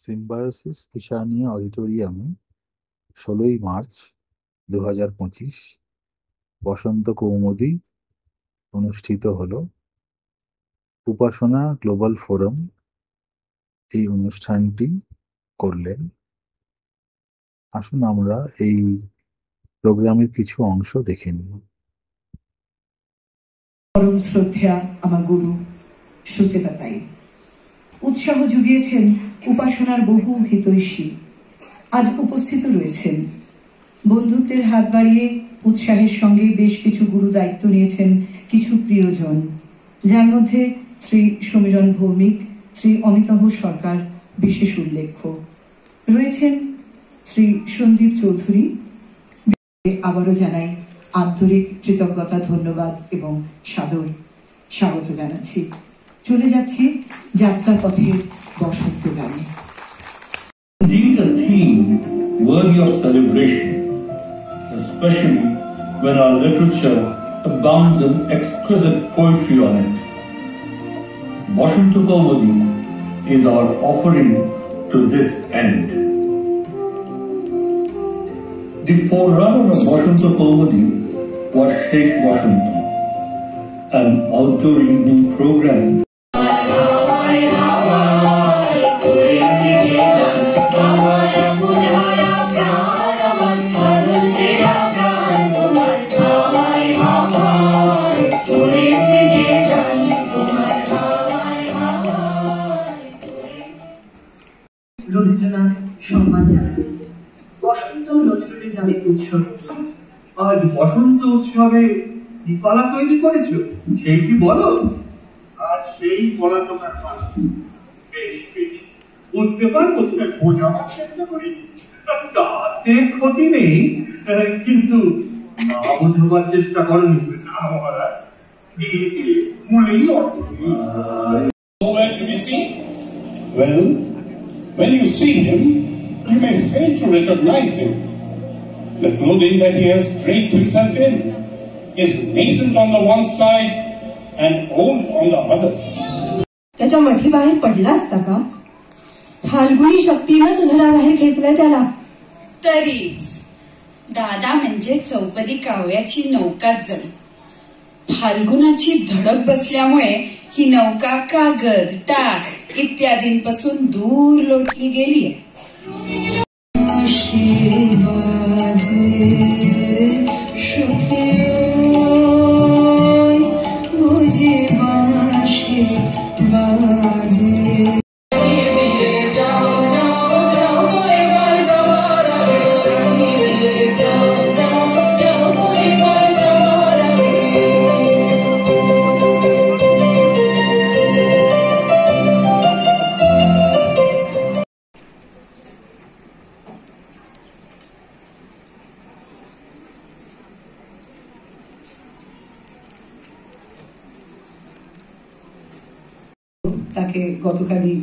Symbiosis ঈশানীয় অডিটোরিয়ামে ১৬ই March ২০২৫ বসন্ত কৌমুদী অনুষ্ঠিত হলো। উপাসনা গ্লোবাল ফোরাম এই অনুষ্ঠানটি করলেন। আসুন আমরা এই প্রোগ্রামের কিছু অংশ দেখে নিই। পরম শ্রদ্ধা আমার গুরু সুচেতা তাই উৎসাহ জুগিয়েছেন উপাসনার বহু হিতৈষী আজ উপস্থিত রয়েছেন। বন্ধুত্বের হাত বাড়িয়ে উৎসাহের সঙ্গে বেশ কিছু গুরু দায়িত্ব নিয়েছেন কিছু প্রিয়জন, যার মধ্যে শ্রী সমীরণ ভৌমিক, শ্রী অমিতাভ সরকার বিশেষ উল্লেখ্য। রয়েছেন শ্রী সন্দীপ চৌধুরী। আবারও জানাই আন্তরিক কৃতজ্ঞতা, ধন্যবাদ এবং সাদর স্বাগত জানাচ্ছি। চলে যাচ্ছি যাত্রা পথের বসন্ত গানে। Indeed, a theme worthy of celebration, especially when our literature abounds in exquisite poetry on it. Bosanta Kaumudi is our offering to this end. The forerunner of Bosanta Kaumudi was Sheikh Bosanta, an outdoor evening program Rabindranath সম্মান জানাবেন। বসন্ত নজরুলের নামে উৎসব। আজ বসন্ত উৎসবে কি পালা তৈরি করেছো সেইটি বলো। আজ সেই বলা তোমার পালা। বেশ বেশ, বুঝতে পারবো, বোঝাবার চেষ্টা করি। তাতে ক্ষতি নেই, কিন্তু না বোঝাবার চেষ্টা করনি। না মহারাজ, এতে মূলেই অর্থ নেই। Nowhere to be seen? Well, when you see him, you may fail to recognize him. The clothing that he has draped himself in is nascent on the one side and old on the other. त्याच्या मठीबाहेर पडला असता का? फाल्गुनी शक्तीनंच घराबाहेर खेचलाय त्याला. तरीच दादा म्हणजे चौपदी काव्याची नौकाच जण. फाल्गुनाची धडक बसल्यामुळे ही नौका कागद, टाक इत्यादींपासून दूर लोटली गेलीय. তাকে গতকালই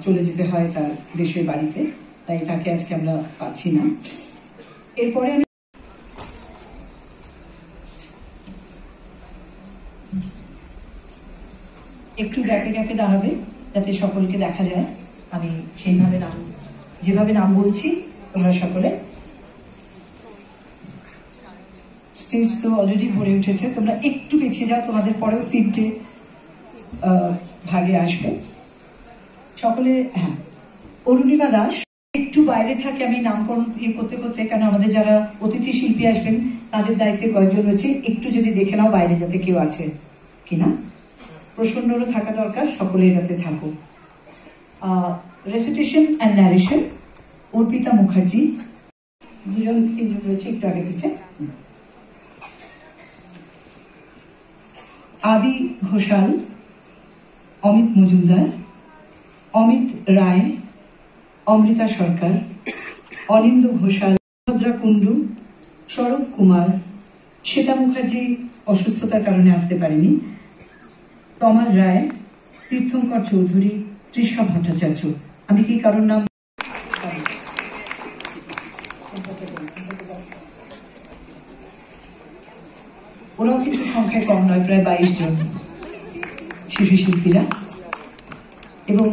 চলে যেতে হয় তার দেশের বাড়িতে, তাই তাকে আজকে আমরা পাচ্ছি না। এরপরে আমি একটু গ্যাপে গ্যাপে দাঁড়াবে যাতে সকলকে দেখা যায়। আমি সেইভাবে যেভাবে নাম বলছি তোমরা সকলে। স্টেজ তো অলরেডি ভরে উঠেছে, তোমরা একটু পিছিয়ে যাও, তোমাদের পরেও 3টে ভাগে আসবে সকলে। হ্যাঁ, অরুণিমা দাস একটু বাইরে থাকে, আমি নামকরণ করতে করতে, কারণ আমাদের যারা অতিথি শিল্পী আসবেন তাদের দায়িত্বে কয়েকজন রয়েছে, একটু যদি দেখে নাও বাইরে যাতে কেউ আছে কিনা। প্রসন্নরও থাকা দরকার, সকলে যাতে থাকো। Recitation and narration Arpita Mukherjee, 2-3জন রয়েছে, একটু আগে পিছে। আদি ঘোষাল, অমিত মজুমদার, অমিত রায়, অমৃতা সরকার, অনিন্দ ঘোষাল, ভদ্রা কুণ্ডু, স্বরূপ কুমার, শ্বেতা মুখার্জি অসুস্থতার কারণে আসতে পারেনি, তমাল রায়, তীর্থঙ্কর চৌধুরী, তৃষা ভট্টাচার্য। আমি কি কারোর নাম? ওরাও কিন্তু সংখ্যায় কম নয়, প্রায় 22 জন শিশু শিল্পীরা। এবং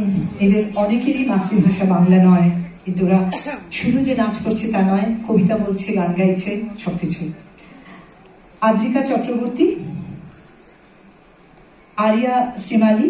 এদের অনেকেরই মাতৃভাষা বাংলা নয়, কিন্তু ওরা শুধু যে নাচ করছে তা নয়, কবিতা বলছে, গান গাইছে, সবকিছু। Adrika Chakraborty, Aria Shrimali,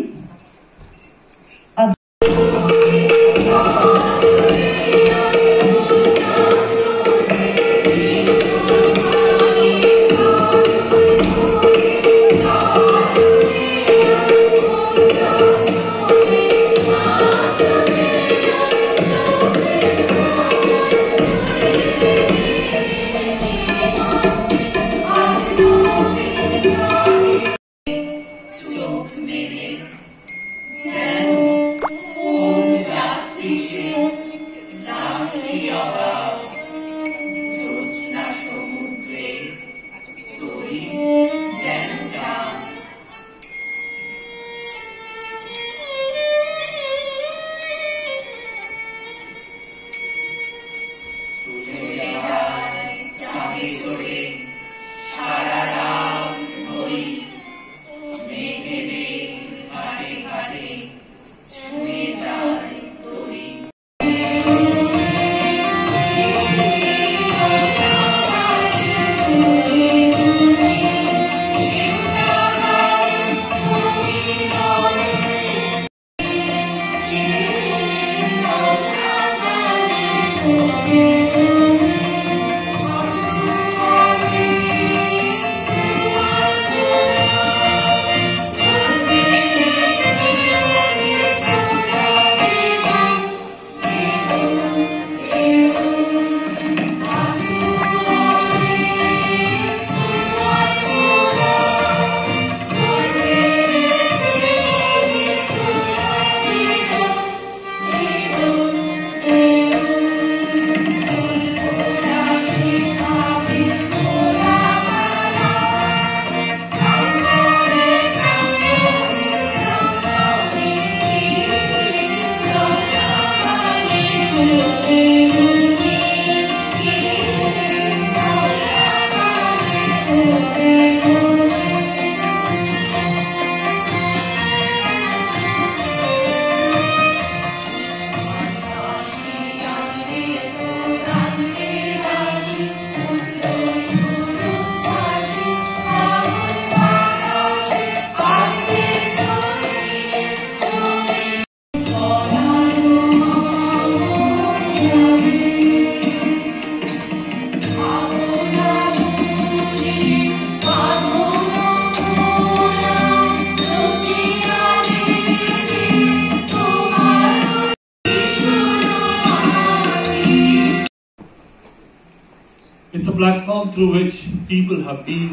It's a platform through which people have been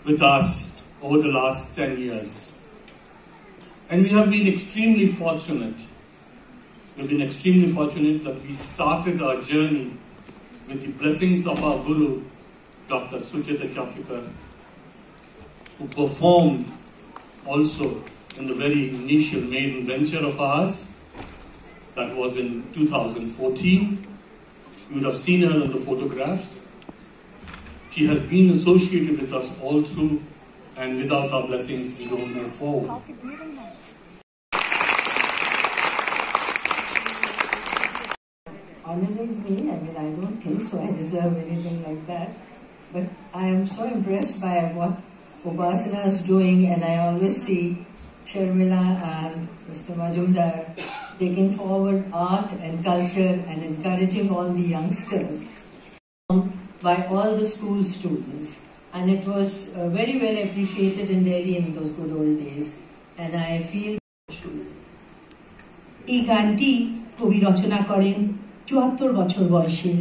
with us over the last 10 years. And we have been extremely fortunate. We've been extremely fortunate that we started our journey with the blessings of our Guru, Dr. Sucheta Chafikar, who performed also in the very initial maiden venture of ours. That was in 2014. You would have seen her in the photographs. She has been associated with us all through, and without our blessings, we don't move forward. Honoring me, I don't think so. I deserve anything like that. But I am so impressed by what Upasana is doing, and I always see Sharmila and Mr. Majumdar taking forward art and culture and encouraging all the youngsters by all the school students. And it was very well appreciated in Delhi in those good old days. And I feel এই গানটি কবি রচনা করেন ৭৪ বছর বয়সে।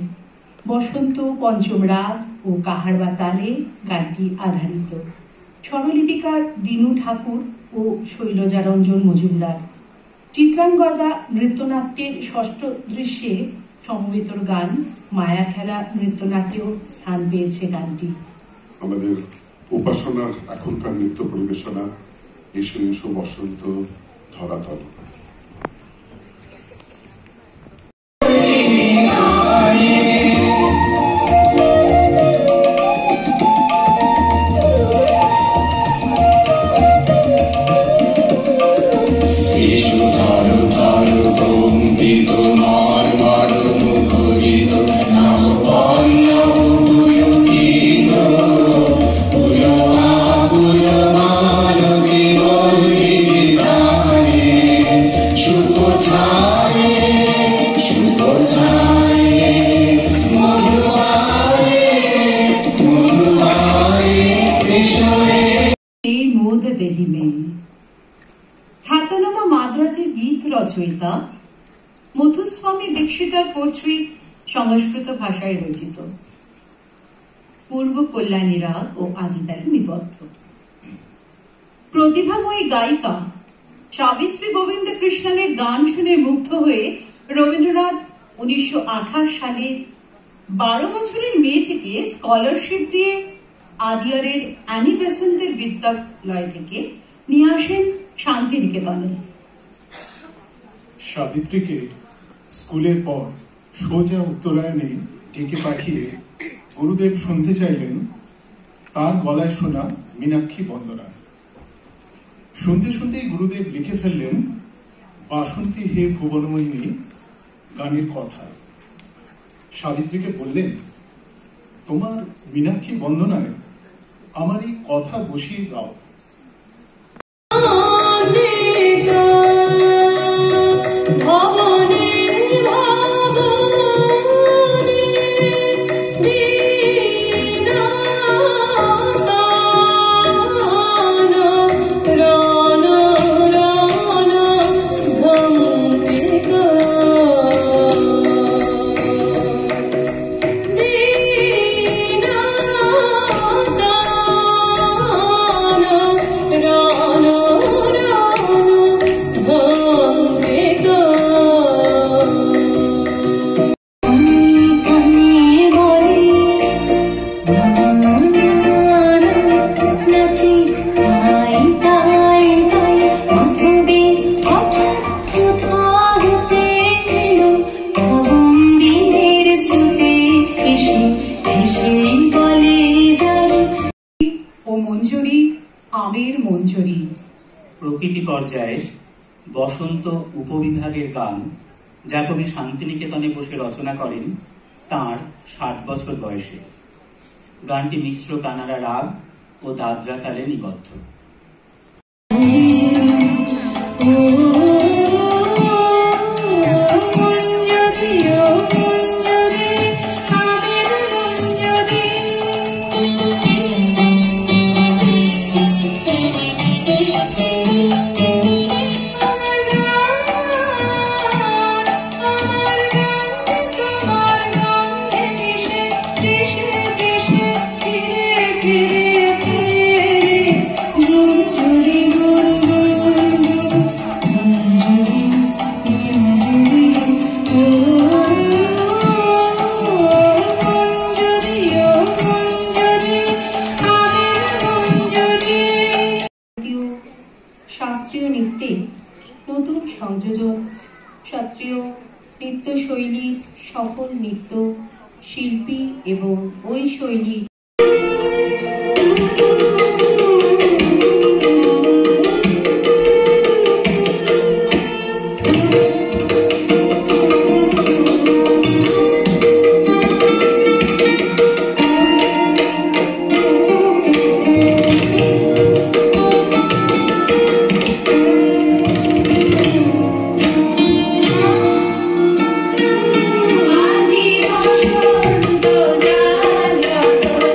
বসন্ত পঞ্চম রাগ ও কাহারবা তালে গানটি আধারিত। স্বরলিপিকার দিনু ঠাকুর ও শৈলজারঞ্জন মজুমদার। চিত্রাঙ্গদা নৃত্যনাট্যের ষষ্ঠ দৃশ্যে সমবেতর গান মায়া খেলা নৃত্যনাট্যেও স্থান পেয়েছে গানটি। আমাদের উপাসনার এখনকার নৃত্য পরিবেশনা এসো এসো বসন্ত ধরাতল। Eşo নেই। খ্যাতনামা মাদ্রাজী গীত রচয়িতা মুথুস্বামী দীক্ষিতার কর্তৃক সংস্কৃত ভাষায় রচিত, পূর্ব কল্যাণী রাগ ও আদিতালে নিবদ্ধ। প্রতিভাময়ী গায়িকা সাবিত্রী গোবিন্দ কৃষ্ণনের গান শুনে মুগ্ধ হয়ে রবীন্দ্রনাথ 1928 সালে 12 বছরের মেয়েটিকে স্কলারশিপ দিয়ে আদিয়ারের অ্যানি বেসেন্টের বিদ্যালয় থেকে নিয়ে আসেন শান্তিনিকেতনে। সাবিত্রীকে স্কুলের পর সোজা উত্তরায়ণে ডেকে পাঠিয়ে গুরুদেব শুনতে চাইলেন তার গলায় শোনা মীনাক্ষী বন্দনা। শুনতে শুনতেই গুরুদেব লিখে ফেললেন বাসন্তী হে ভুবনময়িনী গানের কথা। সাবিত্রীকে বললেন, তোমার মীনাক্ষী বন্দনায় আমার এই কথা বসিয়ে দাও। প্রকৃতি পর্যায়ে বসন্ত উপবিভাগের গান যা কবি শান্তিনিকেতনে বসে রচনা করেন তাঁর 60 বছর বয়সে। গানটি মিশ্র কানাড়া রাগ ও দাদরা তালে নিবদ্ধ। শাস্ত্রীয় নৃত্যে নতুন সংযোজন, শাস্ত্রীয় নৃত্যশৈলীর সফল নৃত্য শিল্পী এবং ওই শৈলীর আজি বসন্ত জাগ্রত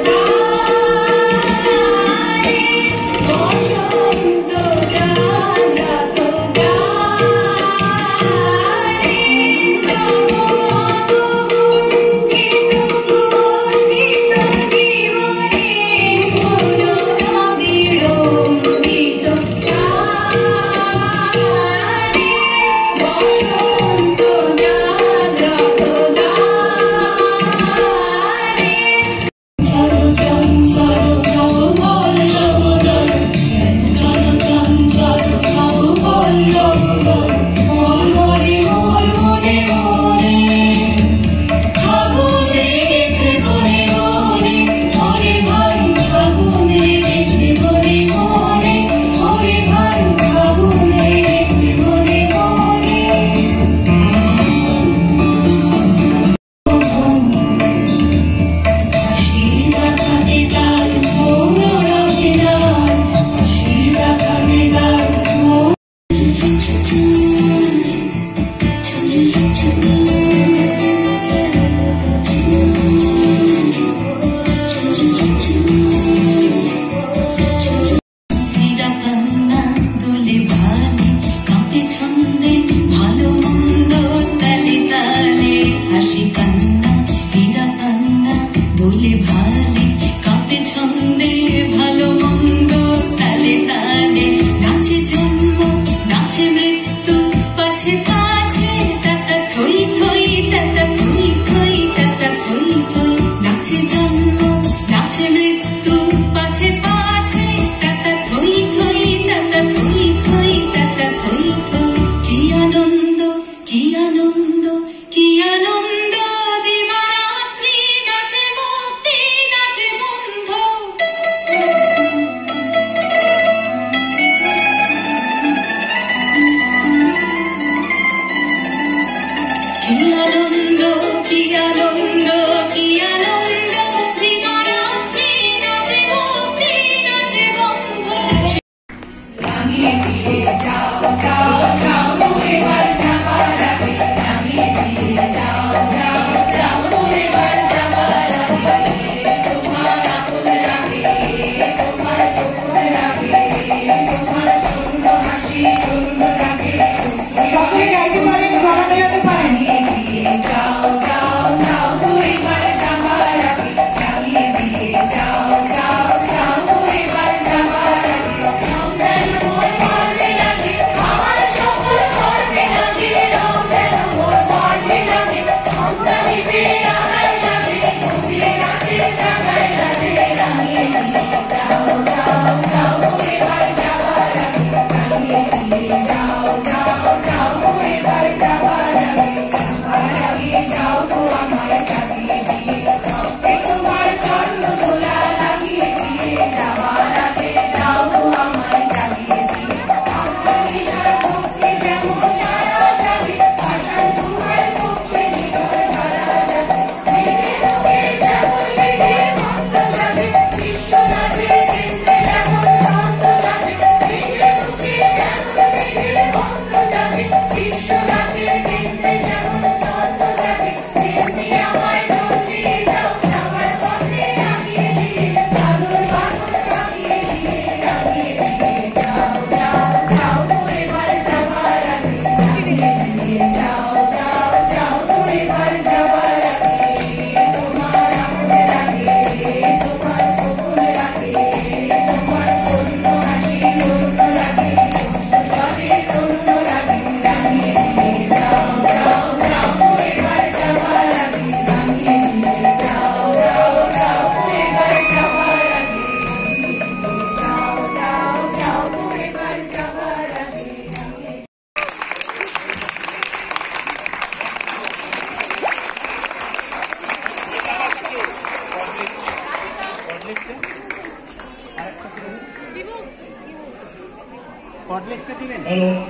Hello.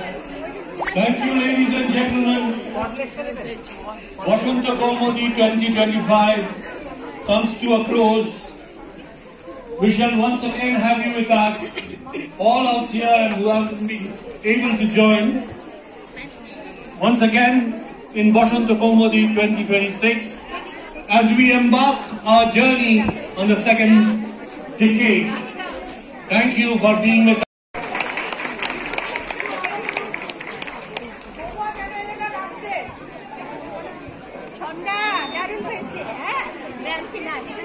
Thank you, ladies and gentlemen. Bashanta Kaumudi 2025 comes to a close. We shall once again have you with us, all out here and who have been able to join. Once again in Bashanta Kaumudi 2026, as we embark our journey on the second decade. Thank you for being with us. Chonda, darum হয়েছে, হ্যাঁ, grand finale.